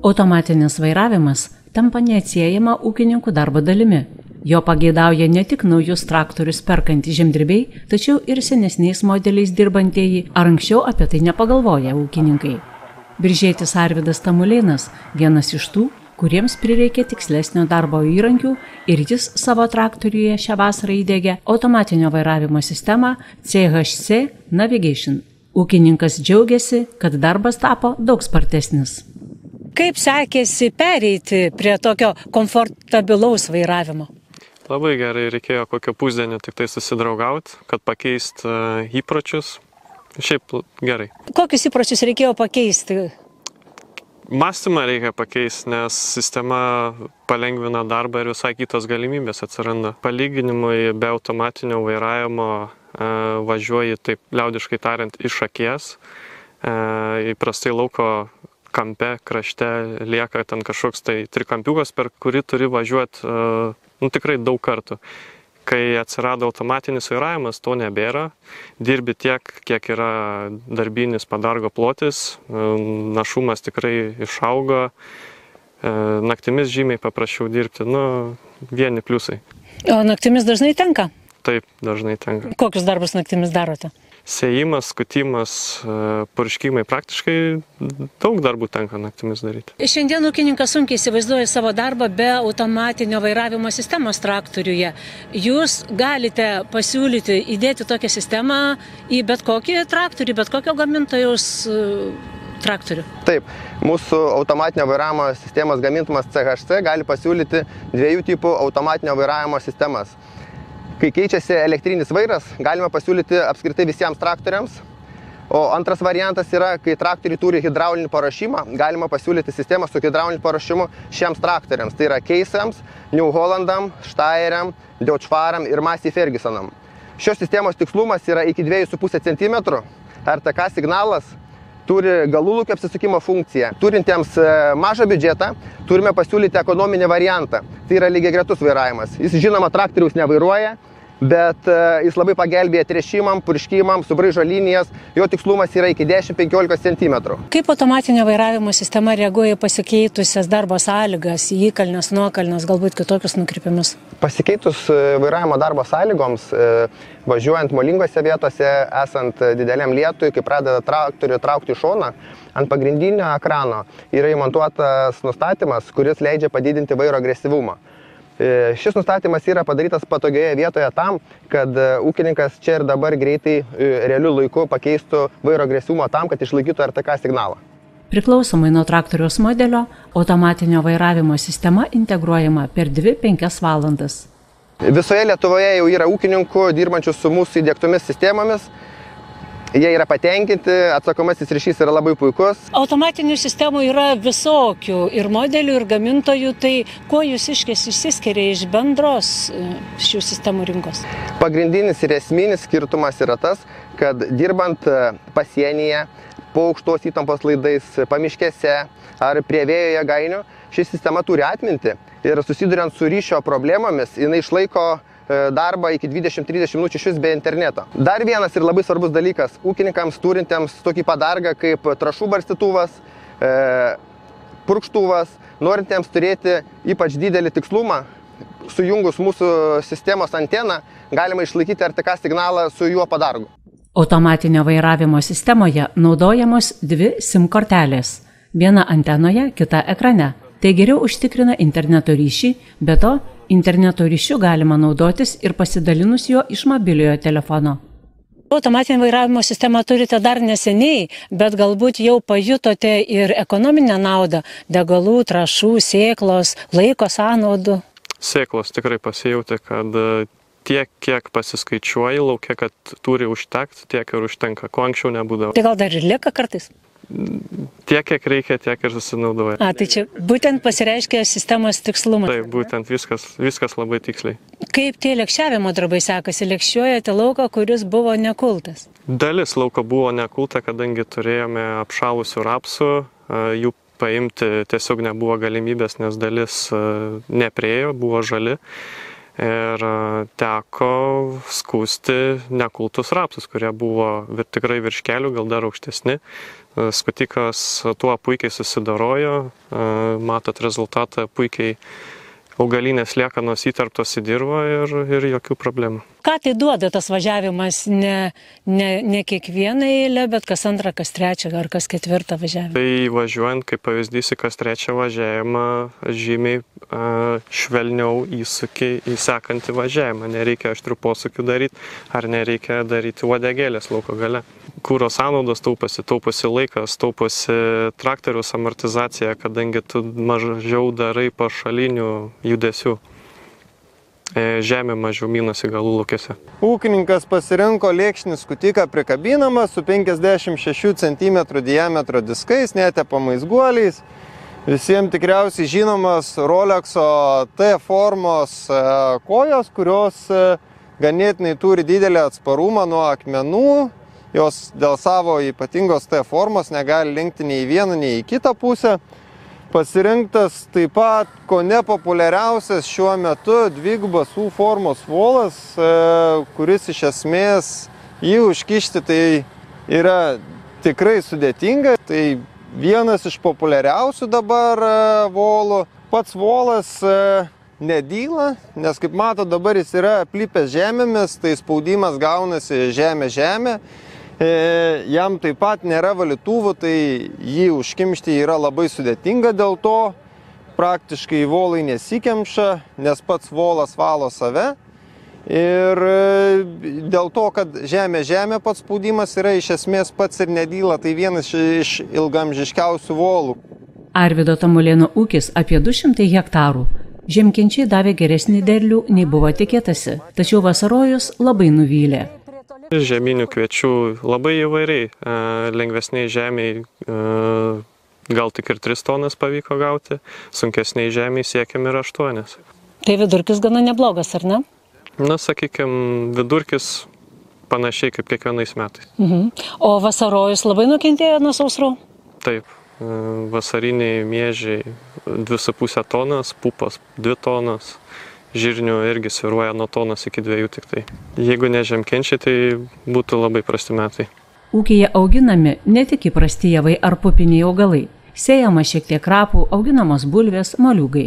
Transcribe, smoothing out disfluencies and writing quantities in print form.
Automatinis vairavimas tampa neatsiejama ūkininkų darbo dalimi. Jo pageidauja ne tik naujus traktorius perkantys žemdirbiai, tačiau ir senesniais modeliais dirbantieji, ar anksčiau apie tai nepagalvoja ūkininkai. Biržietis Arvydas Tamulėnas vienas iš tų, kuriems prireikė tikslesnio darbo įrankių ir jis savo traktoriuje šią vasarą įdiegė automatinio vairavimo sistemą CHC Navigation. Ūkininkas džiaugiasi, kad darbas tapo daug spartesnis. Kaip sekėsi pereiti prie tokio komfortabilaus vairavimo? Labai gerai, reikėjo kokio pusdienio tik tai susidraugauti, kad pakeist įpročius. Šiaip gerai. Kokius įpročius reikėjo pakeisti? Mąstymą reikia pakeisti, nes sistema palengvina darbą ir visai kitos galimybės atsiranda. Palyginimui be automatinio vairavimo važiuoji, taip liaudiškai tariant, iš akies. Įprastai lauko kampe, krašte lieka ten kažkoks tai trikampiukas, per kurį turi važiuoti tikrai daug kartų. Kai atsirado automatinis vairavimas, to nebėra. Dirbi tiek, kiek yra darbinis padargo plotis, našumas tikrai išaugo, naktimis žymiai paprasčiau dirbti, vieni pliusai. O naktimis dažnai tenka? Taip, dažnai tenka. Kokius darbus naktimis darote? Sėjimas, skutimas, purškimai, praktiškai daug darbų tenka naktimis daryti. Šiandien ūkininkas sunkiai įsivaizduoja savo darbą be automatinio vairavimo sistemos traktoriuje. Jūs galite pasiūlyti įdėti tokią sistemą į bet kokį traktorių, bet kokio gamintojaus traktorių? Taip, mūsų automatinio vairavimo sistemos gamintojas CHC gali pasiūlyti dviejų tipų automatinio vairavimo sistemas. Kai keičiasi elektrinis vairas, galima pasiūlyti apskritai visiems traktoriams. O antras variantas yra, kai traktoriai turi hidraulinį paruošimą, galima pasiūlyti sistemą su hidrauliniu paruošimu šiems traktoriams. Tai yra Case'ams, New Hollandam, Steyriam, Deutschfahr'am ir Massey Ferguson'am. Šios sistemos tikslumas yra iki 2,5 cm. RTK signalas turi galūlūkio apsisukimo funkciją. Turintiems mažą biudžetą turime pasiūlyti ekonominį variantą. Tai yra lygiagretus vairavimas. Jis žinoma traktoriaus nevairuoja, bet jis labai pagelbėja tręšimam, purškimam, subraižo linijas. Jo tikslumas yra iki 10-15 cm. Kaip automatinio vairavimo sistema reaguoja pasikeitusias darbo sąlygas, įkalnes, nuokalnes, galbūt kitokius nukrypimus? Pasikeitus vairavimo darbo sąlygoms, važiuojant molingose vietose, esant dideliam lietui, kai pradeda traktorių traukti į šoną, ant pagrindinio ekrano yra įmontuotas nustatymas, kuris leidžia padidinti vairo agresyvumą. Šis nustatymas yra padarytas patogioje vietoje tam, kad ūkininkas čia ir dabar greitai realiu laiku pakeistų vairo agresyvumą tam, kad išlaikytų RTK signalą. Priklausomai nuo traktoriaus modelio, automatinio vairavimo sistema integruojama per 2-5 valandas. Visoje Lietuvoje jau yra ūkininkų dirbančių su mūsų įdiegtomis sistemomis. Jie yra patenkinti, atsakomasis ryšys yra labai puikus. Automatinių sistemų yra visokių ir modelių, ir gamintojų. Tai kuo jūsiškės išsiskiria iš bendros šių sistemų rinkos? Pagrindinis ir esminis skirtumas yra tas, kad dirbant pasienyje, po aukštos įtampos laidais, pamiškėse ar prie vėjo jėgainių, ši sistema turi atmintį ir susiduriant su ryšio problemomis, jinai išlaiko darbą iki 20-30 minučių išvis be interneto. Dar vienas ir labai svarbus dalykas ūkininkams turintiems tokį padargą kaip trąšų barstytuvas, purkštuvas, norintiems turėti ypač didelį tikslumą, sujungus mūsų sistemos anteną, galima išlaikyti RTK signalą su juo padargu. Automatinio vairavimo sistemoje naudojamos 2 SIM kortelės. Viena antenoje, kita ekrane. Tai geriau užtikrina interneto ryšį, be to interneto ryšiu galima naudotis ir pasidalinus jo iš mobiliojo telefono. Automatinio vairavimo sistemą turite dar neseniai, bet galbūt jau pajutote ir ekonominę naudą – degalų, trąšų, sėklos, laiko sąnaudų. Sėklos tikrai pasijauti, kad tiek, kiek pasiskaičiuoji laukia, kad turi užtekti, tiek ir užtenka, ko anksčiau nebūdavo. Tai gal dar ir lieka kartais? Tiek, kiek reikia, tiek ir susinaudoja. Tai čia būtent pasireiškia sistemos tikslumas. Taip, būtent viskas labai tiksliai. Kaip tie lėkščiavimo darbai sekasi? Lėkščiuojate lauką, kuris buvo nekultas? Dalis lauko buvo nekulta, kadangi turėjome apšalusių rapsų, jų paimti tiesiog nebuvo galimybės, nes dalis nepriėjo, buvo žali. Ir teko skųsti nekultus rapsus, kurie buvo tikrai virš kelių, gal dar aukštesni. Skutikas tuo puikiai susidarojo, matot rezultatą, puikiai augalinės liekanos įterptos į dirvą ir jokių problemų. Ką tai duoda tas važiavimas, ne kiekvieną eilę, bet kas antrą, kas trečią ar kas ketvirtą važiavimą? Tai važiuojant, kaip pavyzdys, į kas trečią važiavimą, žymiai švelniau įsuki į sekantį važiavimą. Nereikia aštrių posūkių daryti, ar nereikia daryti uodegėlės lauko gale. Kuro sąnaudos tauposi laikas, tauposi traktoriaus amortizacija, kadangi tu mažiau darai pašalinių judesių. Žemė mažiau minasi galų laukiuose. Ūkininkas pasirinko lėkštinį skutiką prikabinamą su 56 cm diametro diskais, netepamais guoliais. Visiems tikriausiai žinomas Rolexo T formos kojos, kurios ganėtinai turi didelį atsparumą nuo akmenų. Jos dėl savo ypatingos T formos negali linkti nei į vieną, nei į kitą pusę. Pasirinktas taip pat kone populiariausias šiuo metu dvigubas U formos volas, kuris iš esmės jį užkišti tai yra tikrai sudėtinga. Tai vienas iš populiariausių dabar volų. Pats volas nedyla, nes kaip mato dabar jis yra aplipęs žemėmis, tai spaudimas gaunasi žemė. Jam taip pat nėra valytuvų, tai jį užkimšti yra labai sudėtinga, dėl to praktiškai volai nesikemša, nes pats volas valo save. Ir dėl to, kad žemė pats spaudimas yra iš esmės pats ir nedyla, tai vienas iš ilgamžiškiausių volų. Arvydo Tamulėno ūkis apie 200 hektarų. Žiemkenčiai davė geresnį derlių, nei buvo tikėtasi, tačiau vasarojus labai nuvylė. Žieminių kviečių labai įvairiai. Lengvesniai žemiai gal tik ir 3 tonas pavyko gauti, sunkesniai žemiai siekiam ir 8. Tai vidurkis gana neblogas, ar ne? Na, sakykime, vidurkis panašiai kaip kiekvienais metais. O vasarojus labai nukentėjo nuo sausrų? Taip, vasariniai miežiai 2,5 tonas, pupas 2 tonas. Žirnių irgi sviruoja nuo tonos iki 2 tik tai. Jeigu ne žiemkenčiai, tai būtų labai prasti metai. Ūkyje auginami ne tik įprasti javai ar pupiniai augalai. Sėjama šiek tiek krapų, auginamos bulvės, moliūgai.